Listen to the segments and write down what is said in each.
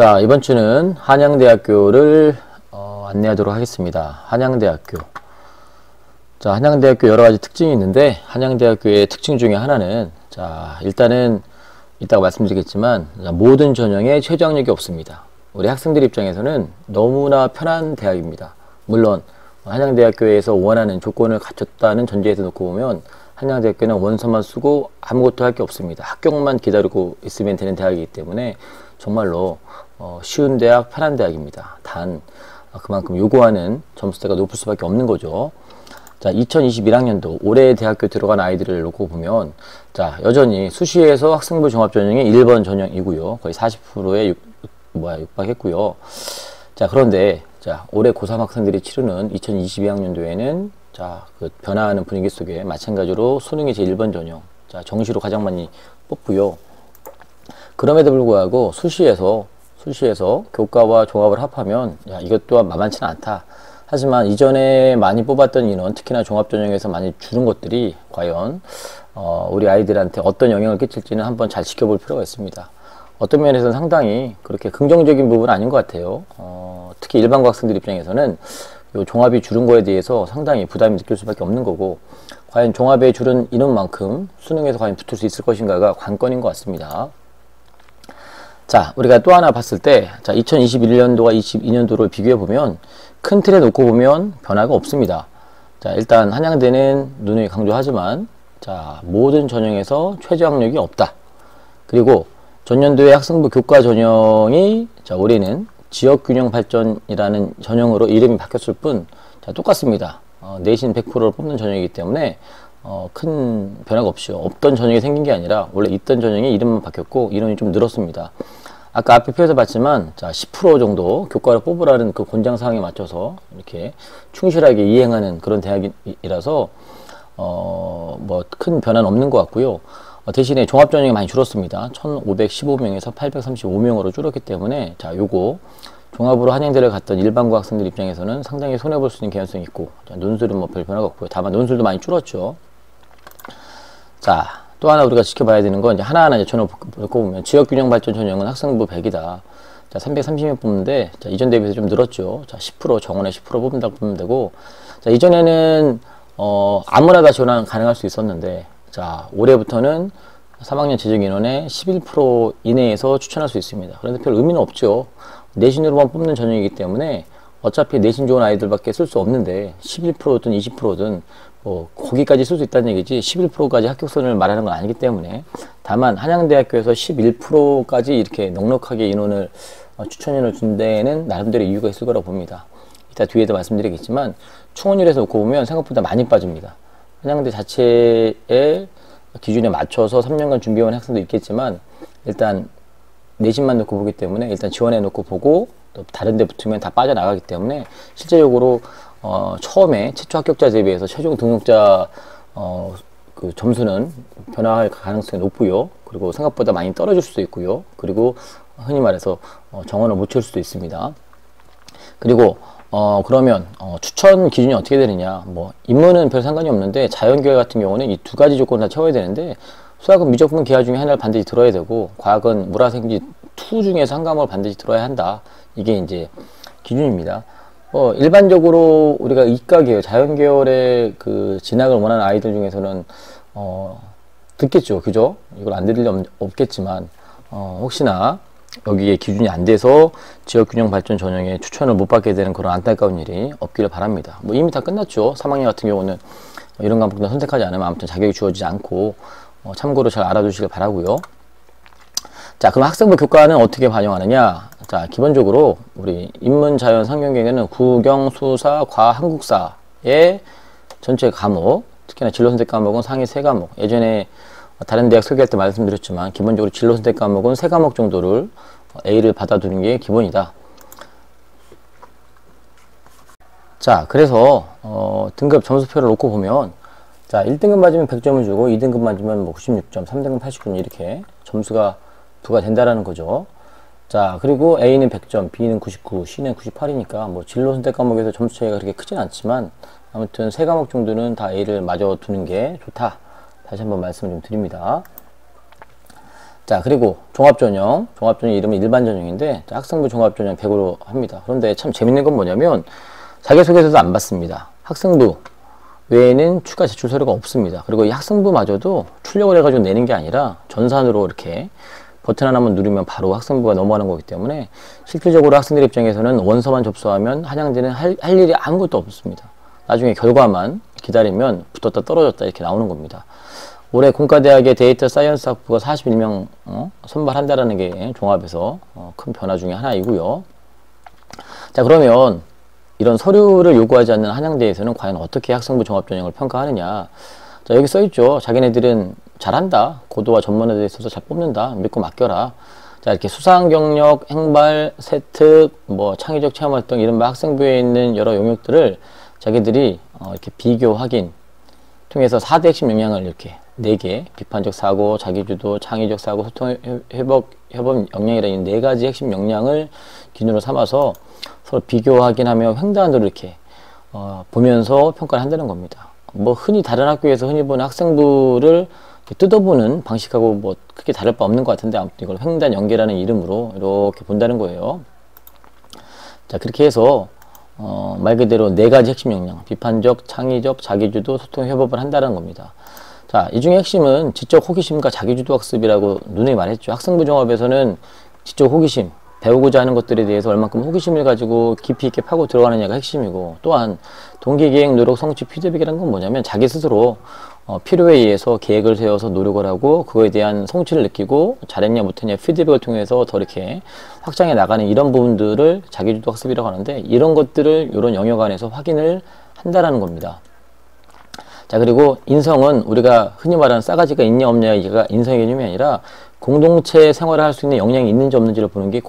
자, 이번 주는 한양대학교를 안내하도록 하겠습니다. 한양대학교. 자, 한양대학교 여러가지 특징이 있는데, 한양대학교의 특징 중에 하나는, 자, 일단은 이따가 말씀드리겠지만 모든 전형에 최저학력이 없습니다. 우리 학생들 입장에서는 너무나 편한 대학입니다. 물론 한양대학교에서 원하는 조건을 갖췄다는 전제에서 놓고 보면 한양대학교는 원서만 쓰고 아무것도 할 게 없습니다. 합격만 기다리고 있으면 되는 대학이기 때문에 정말로 쉬운 대학, 편한 대학입니다. 단 그만큼 요구하는 점수대가 높을 수밖에 없는 거죠. 자, 2021학년도 올해 대학교 들어간 아이들을 놓고 보면, 자, 여전히 수시에서 학생부 종합전형이 1번 전형이고요. 거의 40%에 육박했고요. 자, 그런데 자, 올해 고3 학생들이 치르는 2022학년도에는 자, 그 변화하는 분위기 속에 마찬가지로 수능이 제 1번 전형, 자, 정시로 가장 많이 뽑고요. 그럼에도 불구하고 수시에서 교과와 종합을 합하면, 야, 이것 또한 만만치는 않다. 하지만 이전에 많이 뽑았던 인원, 특히나 종합전형에서 많이 줄은 것들이 과연 우리 아이들한테 어떤 영향을 끼칠지는 한번 잘 지켜볼 필요가 있습니다. 어떤 면에서는 상당히 그렇게 긍정적인 부분은 아닌 것 같아요. 특히 일반고 학생들 입장에서는 요 종합이 줄은 거에 대해서 상당히 부담이 느낄 수밖에 없는 거고, 과연 종합에 줄은 인원만큼 수능에서 과연 붙을 수 있을 것인가가 관건인 것 같습니다. 자, 우리가 또 하나 봤을 때, 자, 2021년도와 22년도를 비교해 보면 큰 틀에 놓고 보면 변화가 없습니다. 자, 일단 한양대는 누누이 강조하지만, 자, 모든 전형에서 최저학력이 없다. 그리고 전년도에 학생부 교과 전형이, 자, 올해는 지역균형 발전이라는 전형으로 이름이 바뀌었을 뿐, 자, 똑같습니다. 내신 100%를 뽑는 전형이기 때문에 큰 변화가 없던 전형이 생긴 게 아니라 원래 있던 전형이 이름만 바뀌었고 인원이 좀 늘었습니다. 아까 앞에 표에서 봤지만, 자, 10% 정도 교과를 뽑으라는 그 권장 사항에 맞춰서 이렇게 충실하게 이행하는 그런 대학이라서 뭐 큰 변화는 없는 것 같고요. 대신에 종합전형이 많이 줄었습니다. 1515명에서 835명으로 줄었기 때문에, 자, 요거 종합으로 한양대를 갔던 일반고 학생들 입장에서는 상당히 손해볼 수 있는 개연성이 있고, 자, 논술은 뭐 별 변화가 없고요. 다만 논술도 많이 줄었죠. 자, 또 하나 우리가 지켜봐야 되는 건, 이제 하나하나 이제 전형을 놓고 보면 지역균형 발전 전형은 학생부 100이다. 자, 330명 뽑는데, 자, 이전 대비해서 좀 늘었죠. 자, 10% 정원에 10% 뽑는다고 보면 되고, 자, 이전에는 아무나 다 지원 가능할 수 있었는데, 자, 올해부터는 3학년 재적 인원의 11% 이내에서 추천할 수 있습니다. 그런데 별 의미는 없죠. 내신으로만 뽑는 전형이기 때문에 어차피 내신 좋은 아이들밖에 쓸 수 없는데 11%든 20%든 뭐 거기까지 쓸 수 있다는 얘기지 11%까지 합격선을 말하는 건 아니기 때문에, 다만 한양대학교에서 11%까지 이렇게 넉넉하게 인원을 추천인을 준 데에는 나름대로 이유가 있을 거라고 봅니다. 이따 뒤에도 말씀드리겠지만 충원율에서 놓고 보면 생각보다 많이 빠집니다. 한양대 자체의 기준에 맞춰서 3년간 준비해온 학생도 있겠지만, 일단 내신만 놓고 보기 때문에 일단 지원해 놓고 보고 또 다른 데 붙으면 다 빠져나가기 때문에 실제적으로 처음에 최초 합격자 대비해서 최종 등록자 그 점수는 변화할 가능성이 높고요. 그리고 생각보다 많이 떨어질 수도 있고요. 그리고 흔히 말해서 정원을 못 채울 수도 있습니다. 그리고 그러면 추천 기준이 어떻게 되느냐, 뭐 인문은 별 상관이 없는데 자연계열 같은 경우는 이 두 가지 조건을 다 채워야 되는데, 수학은 미적분 기하 중에 하나를 반드시 들어야 되고, 과학은 물화생지 2 중에서 한 과목을 반드시 들어야 한다. 이게 이제 기준입니다. 일반적으로 우리가 이과계열, 자연계열의 그 진학을 원하는 아이들 중에서는 듣겠죠, 그죠? 이걸 안 들을 리 없겠지만 혹시나 여기에 기준이 안 돼서 지역균형 발전 전형에 추천을 못 받게 되는 그런 안타까운 일이 없기를 바랍니다. 뭐 이미 다 끝났죠. 3학년 같은 경우는 이런 과목도 선택하지 않으면 아무튼 자격이 주어지지 않고, 참고로 잘 알아두시길 바라고요. 자, 그럼 학생부 교과는 어떻게 반영하느냐? 자, 기본적으로 우리 인문, 자연, 상경경에는 국영, 수사, 과학, 한국사의 전체 과목, 특히나 진로 선택 과목은 상위 3과목. 예전에 다른 대학 소개할 때 말씀드렸지만 기본적으로 진로 선택 과목은 3과목 정도를 A를 받아두는 게 기본이다. 자, 그래서 등급 점수표를 놓고 보면, 자, 1등급 맞으면 100점을 주고 2등급 맞으면 뭐 96점, 3등급 89점 이렇게 점수가 부과된다라는 거죠. 자, 그리고 A는 100점, B는 99, C는 98이니까 뭐 진로 선택 과목에서 점수 차이가 그렇게 크진 않지만 아무튼 3과목 정도는 다 A를 맞아 두는 게 좋다. 다시 한번 말씀을 좀 드립니다. 자, 그리고 종합전형. 종합전형 이름은 일반전형인데, 학생부 종합전형 100으로 합니다. 그런데 참 재밌는 건 뭐냐면, 자기소개서도 안 받습니다. 학생부 외에는 추가 제출 서류가 없습니다. 그리고 이 학생부마저도 출력을 해가지고 내는 게 아니라, 전산으로 이렇게 버튼 하나만 누르면 바로 학생부가 넘어가는 거기 때문에, 실질적으로 학생들 입장에서는 원서만 접수하면 한양대는 할 일이 아무것도 없습니다. 나중에 결과만 기다리면 붙었다 떨어졌다 이렇게 나오는 겁니다. 올해 공과대학의 데이터 사이언스 학부가 41명 선발한다라는 게 종합에서 큰 변화 중에 하나이고요. 자, 그러면 이런 서류를 요구하지 않는 한양대에서는 과연 어떻게 학생부 종합전형을 평가하느냐. 자, 여기 써있죠. 자기네들은 잘한다. 고도와 전문에 대해서 잘 뽑는다. 믿고 맡겨라. 자, 이렇게 수상 경력, 행발, 세특, 뭐 창의적 체험활동 이런 학생부에 있는 여러 영역들을 자기들이 이렇게 비교 확인 통해서 4대 핵심 역량을 이렇게 4개, 비판적 사고, 자기주도, 창의적 사고, 소통, 협업 역량이라는 4가지 핵심 역량을 기준으로 삼아서 서로 비교 확인하며 횡단으로 이렇게 보면서 평가를 한다는 겁니다. 뭐 흔히 다른 학교에서 흔히 보는 학생부를 뜯어보는 방식하고 뭐 크게 다를 바 없는 것 같은데, 아무튼 이걸 횡단 연계라는 이름으로 이렇게 본다는 거예요. 자, 그렇게 해서 말 그대로 4가지 핵심 역량, 비판적, 창의적, 자기주도, 소통, 협업을 한다는 겁니다. 자, 이 중에 핵심은 지적 호기심과 자기주도 학습이라고 누누이 말했죠. 학생부 종합에서는 지적 호기심, 배우고자 하는 것들에 대해서 얼만큼 호기심을 가지고 깊이 있게 파고 들어가느냐가 핵심이고, 또한 동기, 계획, 노력, 성취, 피드백이라는 건 뭐냐면 자기 스스로 필요에 의해서 계획을 세워서 노력을 하고 그거에 대한 성취를 느끼고 잘했냐 못했냐 피드백을 통해서 더 이렇게 확장해 나가는 이런 부분들을 자기주도 학습이라고 하는데, 이런 것들을 이런 영역 안에서 확인을 한다라는 겁니다. 자, 그리고 인성은 우리가 흔히 말하는 싸가지가 있냐 없냐가 인성의 개념이 아니라 공동체 생활을 할 수 있는 역량이 있는지 없는지를 보는 게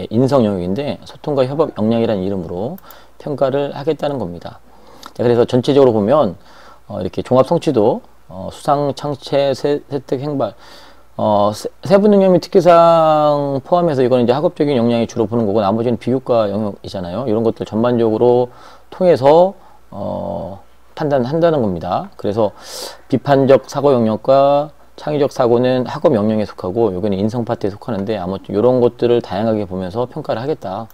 인성 영역인데, 소통과 협업 역량이라는 이름으로 평가를 하겠다는 겁니다. 자, 그래서 전체적으로 보면 이렇게 종합 성취도, 수상, 창체, 세특, 행발, 세부 능력 및 특기사항 포함해서 이거는 이제 학업적인 역량이 주로 보는 거고, 나머지는 비교과 영역이잖아요. 이런 것들 전반적으로 통해서 판단한다는 겁니다. 그래서 비판적 사고 영역과 창의적 사고는 학업 역량에 속하고, 여기는 인성 파트에 속하는데, 아무튼 이런 것들을 다양하게 보면서 평가를 하겠다.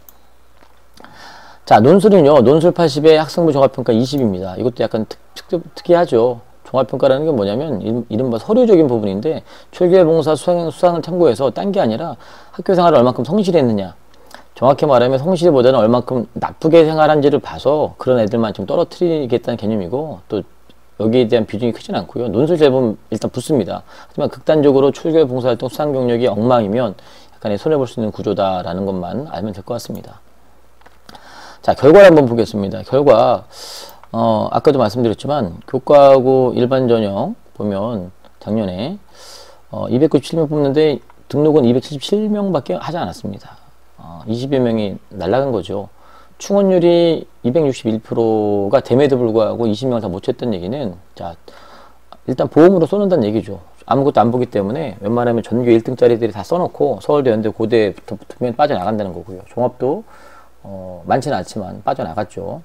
자, 논술은요, 논술 80에 학생부 종합평가 20입니다. 이것도 약간 특이하죠. 종합평가라는 게 뭐냐면, 이른바 서류적인 부분인데, 출결봉사 수상을 참고해서 딴 게 아니라 학교 생활을 얼만큼 성실했느냐. 정확히 말하면 성실보다는 얼만큼 나쁘게 생활한지를 봐서 그런 애들만 좀 떨어뜨리겠다는 개념이고, 또 여기에 대한 비중이 크진 않고요. 논술 제본 일단 붙습니다. 하지만 극단적으로 출결 봉사활동 수상 경력이 엉망이면 약간의 손해볼 수 있는 구조다라는 것만 알면 될 것 같습니다. 자, 결과를 한번 보겠습니다. 결과, 아까도 말씀드렸지만 교과하고 일반 전형 보면 작년에 297명 뽑는데 등록은 277명밖에 하지 않았습니다. 20여 명이 날아간 거죠. 충원율이 261%가 됨에도 불구하고 20명을 다 못 쳤던 얘기는, 자, 일단 보험으로 쏘는다는 얘기죠. 아무것도 안 보기 때문에 웬만하면 전교 1등짜리들이 다 써놓고 서울대, 연대, 고대부터 붙으면 빠져나간다는 거고요. 종합도 많지는 않지만 빠져나갔죠.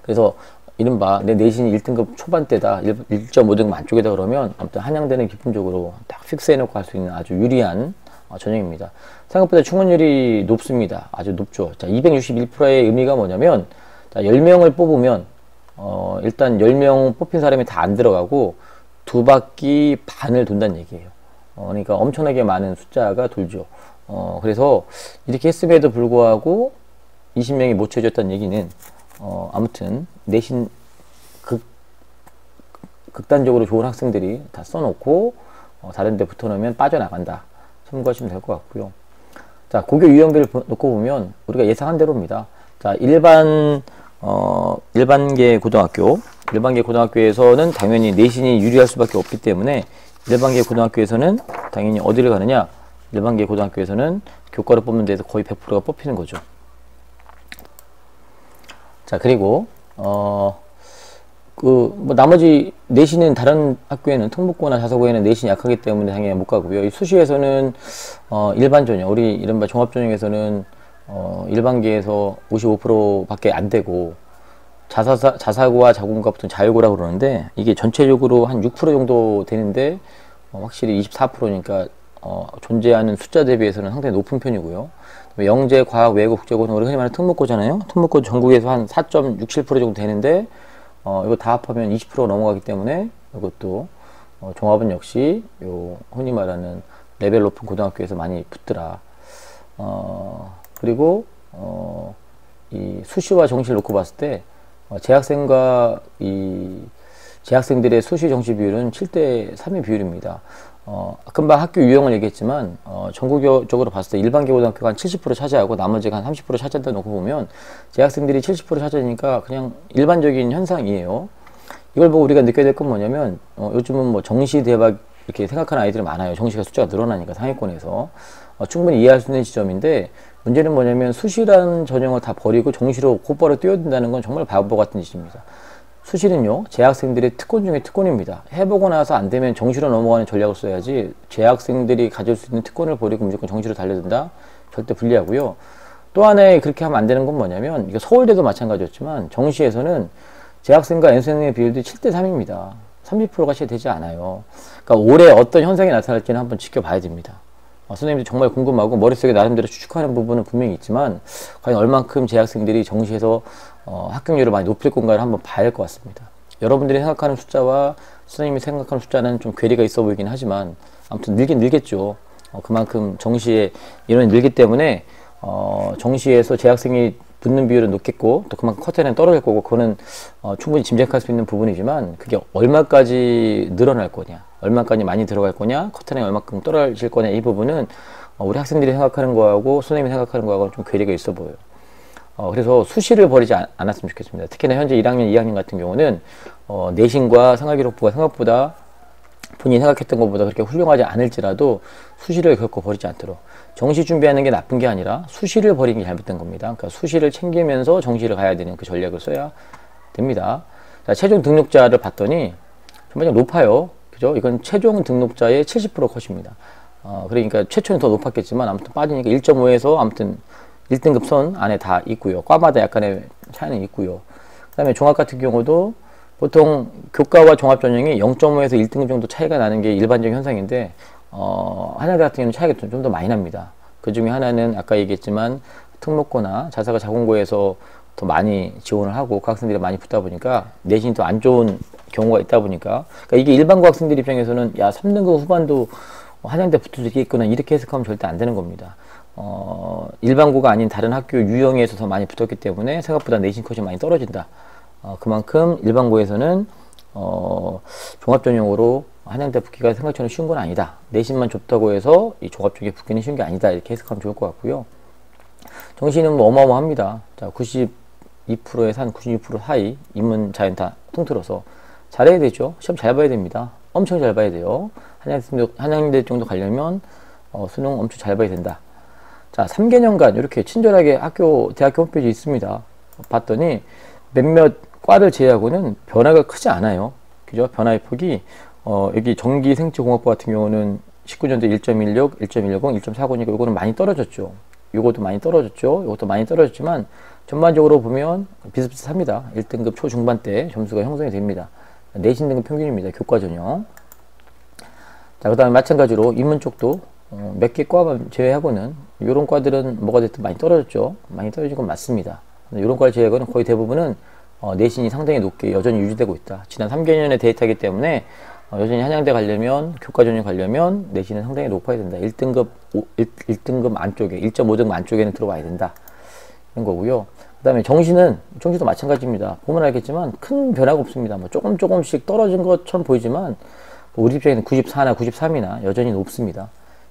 그래서 이른바 내 내신이 1등급 초반대다, 1.5등급 안쪽이다 그러면 아무튼 한양대는 기본적으로 딱 픽스해놓고 할 수 있는 아주 유리한 전형입니다. 생각보다 충원율이 높습니다. 아주 높죠. 자, 261%의 의미가 뭐냐면, 자, 10명을 뽑으면 일단 10명 뽑힌 사람이 다 안 들어가고 2바퀴 반을 돈다는 얘기예요. 그러니까 엄청나게 많은 숫자가 돌죠. 그래서 이렇게 했음에도 불구하고 20명이 못 채워졌다는 얘기는 아무튼 내신 극단적으로 좋은 학생들이 다 써놓고 다른 데 붙어놓으면 빠져나간다. 참고하시면 될 것 같고요. 자, 고교 유형별을 놓고 보면 우리가 예상한 대로입니다. 자, 일반계 고등학교에서는 당연히 내신이 유리할 수밖에 없기 때문에 일반계 고등학교에서는 당연히 어디를 가느냐? 일반계 고등학교에서는 교과를 뽑는 데서 거의 100%가 뽑히는 거죠. 자, 그리고 나머지 내신은 다른 학교에는 특목고나 자사고에는 내신이 약하기 때문에 당연히 못 가고요. 이 수시에서는 일반 전형, 우리 이른바 종합 전형에서는 일반계에서 55%밖에 안 되고, 자사고와 자공과 보통 자유고라고 그러는데, 이게 전체적으로 한 6% 정도 되는데 확실히 24%니까 존재하는 숫자 대비해서는 상당히 높은 편이고요. 영재, 과학, 외국, 국제고는 우리 흔히 말하는 특목고잖아요. 특목고 전국에서 한 4.67% 정도 되는데 이거 다 합하면 20% 넘어가기 때문에 이것도 종합은 역시 요 흔히 말하는 레벨 높은 고등학교에서 많이 붙더라. 그리고 이 수시와 정시를 놓고 봤을 때 재학생과 이 재학생들의 수시 정시 비율은 7대 3의 비율입니다. 금방 학교 유형을 얘기했지만 전국적으로 봤을 때 일반계 고등학교가 한 70% 차지하고 나머지가 한 30% 차지한다 놓고 보면 재학생들이 70% 차지하니까 그냥 일반적인 현상이에요. 이걸 보고 우리가 느껴야 될 건 뭐냐면 요즘은 뭐 정시 대박 이렇게 생각하는 아이들이 많아요. 정시가 숫자가 늘어나니까 상위권에서 충분히 이해할 수 있는 지점인데, 문제는 뭐냐면 수시라는 전형을 다 버리고 정시로 곧바로 뛰어든다는 건 정말 바보 같은 짓입니다. 수시는요, 재학생들의 특권 중에 특권입니다. 해보고 나서 안 되면 정시로 넘어가는 전략을 써야지, 재학생들이 가질 수 있는 특권을 버리고 무조건 정시로 달려든다? 절대 불리하고요. 또 하나의 그렇게 하면 안 되는 건 뭐냐면, 이거 서울대도 마찬가지였지만 정시에서는 재학생과 연수생의 비율도 7대 3입니다. 30%가 채 되지 않아요. 그러니까 올해 어떤 현상이 나타날지는 한번 지켜봐야 됩니다. 선생님도 정말 궁금하고 머릿속에 나름대로 추측하는 부분은 분명히 있지만, 과연 얼만큼 재학생들이 정시에서 합격률을 많이 높일 건가를 한번 봐야 할 것 같습니다. 여러분들이 생각하는 숫자와 선생님이 생각하는 숫자는 좀 괴리가 있어 보이긴 하지만 아무튼 늘긴 늘겠죠. 그만큼 정시에 인원이 늘기 때문에 정시에서 재학생이 붙는 비율은 높겠고 또 그만큼 커트는 떨어질 거고, 그거는 충분히 짐작할 수 있는 부분이지만 그게 얼마까지 늘어날 거냐, 얼마까지 많이 들어갈 거냐, 커트는 얼마큼 떨어질 거냐, 이 부분은 우리 학생들이 생각하는 거하고 선생님이 생각하는 거하고 좀 괴리가 있어 보여요. 그래서 수시를 버리지 않았으면 좋겠습니다. 특히나 현재 1학년, 2학년 같은 경우는 내신과 생활기록부가 생각보다 본인이 생각했던 것보다 그렇게 훌륭하지 않을지라도 수시를 결코 버리지 않도록. 정시 준비하는 게 나쁜 게 아니라 수시를 버리는 게 잘못된 겁니다. 그러니까 수시를 챙기면서 정시를 가야 되는 그 전략을 써야 됩니다. 자, 최종 등록자를 봤더니 정말 높아요. 그죠? 이건 최종 등록자의 70% 컷입니다. 그러니까 최초는 더 높았겠지만 아무튼 빠지니까 1.5에서 아무튼 1등급 선 안에 다 있고요. 과마다 약간의 차이는 있고요. 그 다음에 종합 같은 경우도 보통 교과와 종합 전형이 0.5에서 1등급 정도 차이가 나는 게 일반적인 현상인데, 한양대 같은 경우는 차이가 좀 더 많이 납니다. 그 중에 하나는 아까 얘기했지만 특목고나 자사고 자공고에서 더 많이 지원을 하고 그 학생들이 많이 붙다 보니까 내신이 더 안 좋은 경우가 있다 보니까, 그러니까 이게 일반고 학생들 입장에서는 야 3등급 후반도 한양대 붙을 수 있겠구나 이렇게 해석하면 절대 안 되는 겁니다. 일반고가 아닌 다른 학교 유형에서 더 많이 붙었기 때문에 생각보다 내신 컷이 많이 떨어진다. 그만큼 일반고에서는 종합전형으로 한양대 붙기가 생각처럼 쉬운 건 아니다. 내신만 좁다고 해서 이 종합 쪽에 붙기는 쉬운 게 아니다. 이렇게 해석하면 좋을 것 같고요. 정시는 뭐 어마어마합니다. 자, 92%에서 한 96% 사이 인문 자연 다 통틀어서 잘해야 되죠. 시험 잘 봐야 됩니다. 엄청 잘 봐야 돼요. 한양대 정도 가려면 수능 엄청 잘 봐야 된다. 자, 3개년간 이렇게 친절하게 대학교 홈페이지 있습니다. 봤더니 몇몇 과를 제외하고는 변화가 크지 않아요. 그죠? 변화의 폭이 여기 전기생체공학부 같은 경우는 19년도 1.16, 1.10, 1.49니까 요거는 많이 떨어졌죠. 요것도 많이 떨어졌죠. 요것도 많이 떨어졌지만 전반적으로 보면 비슷비슷합니다. 1등급 초중반대 점수가 형성이 됩니다. 내신 등급 평균입니다. 교과 전형. 자, 그 다음에 마찬가지로 인문 쪽도 몇 개 과만 제외하고는 이런 과들은 뭐가 됐든 많이 떨어졌죠. 많이 떨어진 건 맞습니다. 이런 과를 제외하고는 거의 대부분은 내신이 상당히 높게 여전히 유지되고 있다. 지난 3개년의 데이터이기 때문에 여전히 한양대 가려면, 교과 전형 가려면 내신은 상당히 높아야 된다. 1등급 안쪽에, 1.5등급 안쪽에는 들어와야 된다. 이런 거고요. 그 다음에 정시도 마찬가지입니다. 보면 알겠지만 큰 변화가 없습니다. 뭐 조금씩 떨어진 것처럼 보이지만 우리 입장에는 94나 93이나 여전히 높습니다.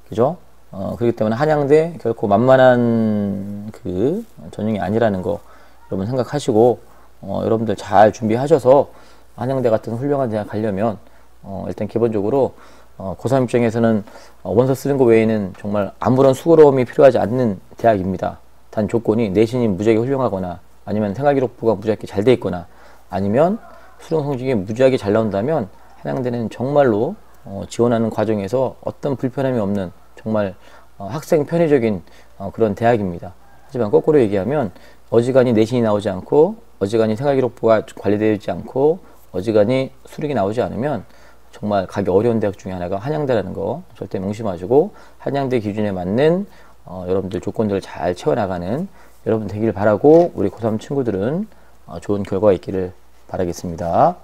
그죠? 그렇기 때문에 한양대 결코 만만한 그 전형이 아니라는 거 여러분 생각하시고 여러분들 잘 준비하셔서 한양대 같은 훌륭한 대학 가려면 일단 기본적으로 고3 입장에서는 원서 쓰는 거 외에는 정말 아무런 수고로움이 필요하지 않는 대학입니다. 단 조건이 내신이 무지하게 훌륭하거나 아니면 생활기록부가 무지하게 잘 돼 있거나 아니면 수능 성적이 무지하게 잘 나온다면 한양대는 정말로 지원하는 과정에서 어떤 불편함이 없는 정말 학생 편의적인 그런 대학입니다. 하지만 거꾸로 얘기하면 어지간히 내신이 나오지 않고 어지간히 생활기록부가 관리되어 있지 않고 어지간히 수능이 나오지 않으면 정말 가기 어려운 대학 중에 하나가 한양대라는 거 절대 명심하시고 한양대 기준에 맞는 여러분들 조건들을 잘 채워나가는 여러분 되길 바라고 우리 고3 친구들은 좋은 결과 있기를 바라겠습니다.